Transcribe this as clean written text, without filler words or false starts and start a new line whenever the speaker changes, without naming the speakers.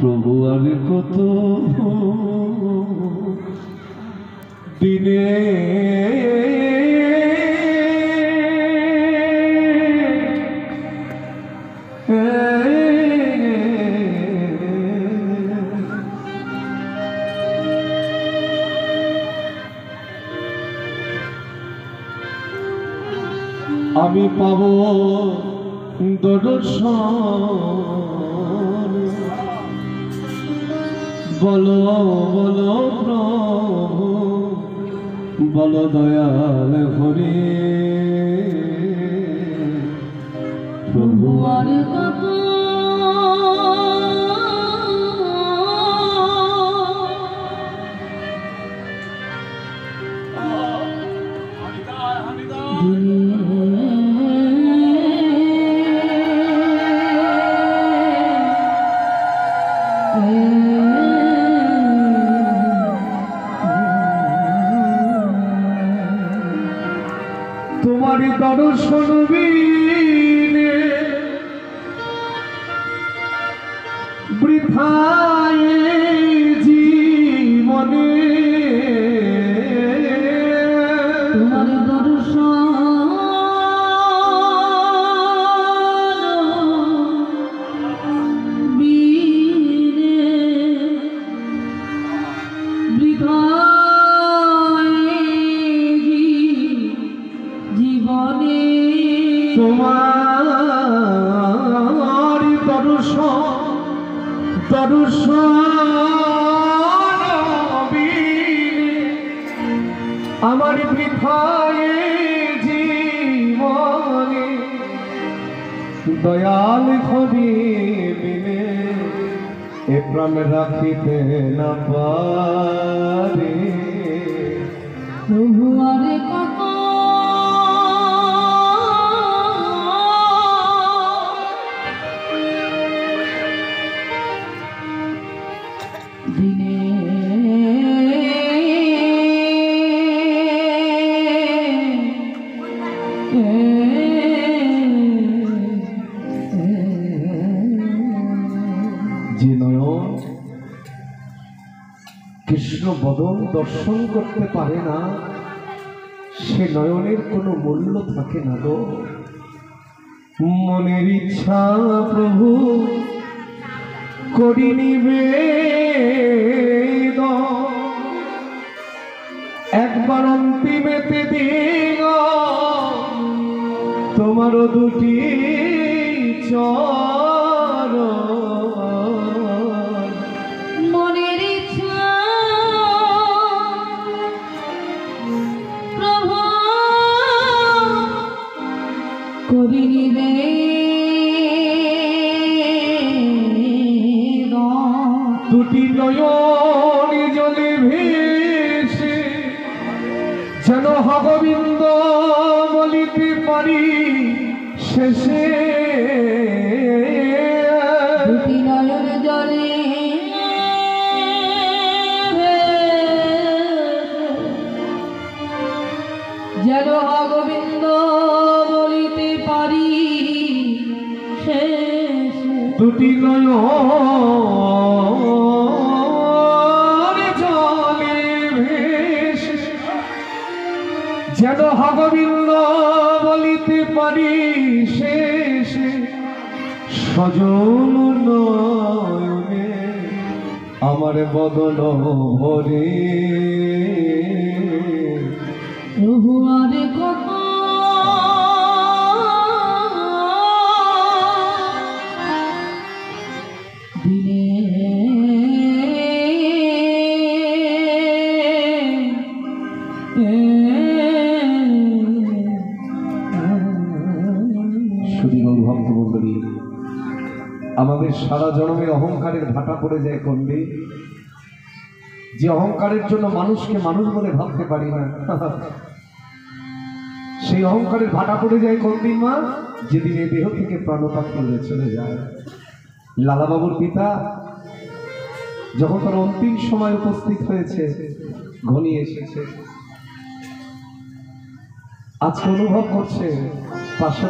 প্রভু আমি কত দিনে আমি পাব দর্শন। বলো বলো প্রভু, বলো দয়াল হরি। প্রভু আর কত তোমারি দর্শন বিনে বৃথায় জীবনে তোমারি দর্শন বিনে তোমার দর্শন বিনে আমার বৃথায় জীবনে দয়াল হরি বিনে এ প্রাণ রাখিতে না পারে। প্রভু আরে কত দিনে যে নয়ন কৃষ্ণ বদন দর্শন করতে পারে না, সে নয়নের কোনো মূল্য থাকে না গো। মনের ইচ্ছা প্রভু করি নিবেদন, একবার অন্তিমেতে দিন তোমারও দুটি চরণ।
মনের ইচ্ছা প্রভু করি নিবেদন,
দুটি নয়ন জলে ভেসে যেন গোবিন্দ বলিতে পারি শেষে।
দুটি নয়ন জলে যেন গোবিন্দ বলিতে পারি শেষ।
দুটি নয়ন জলে ভেসে যেন গোবিন্দ বলিতে পারি শেষে। সজন নয়নে আমার বদন ভরে।
প্রভু আরে কত দিনে
ভক্তমণ্ডলী, আমাদের সারা জন্মে অহংকারের ভাটা পড়ে যায় কোনদিন, যে অহংকারের জন্য মানুষকে মানুষ বলে ভাবতে পারি না। সেই অহংকারের ভাটা পড়ে যায় কোনদিন মা? যেদিন এই দেহ থেকে প্রাণপাত করে চলে যায়। লালাবাবুর পিতা যখন তার অন্তিম সময় উপস্থিত হয়েছে, ঘনিয়ে এসেছে, আজকে অনুভব করছে পাশে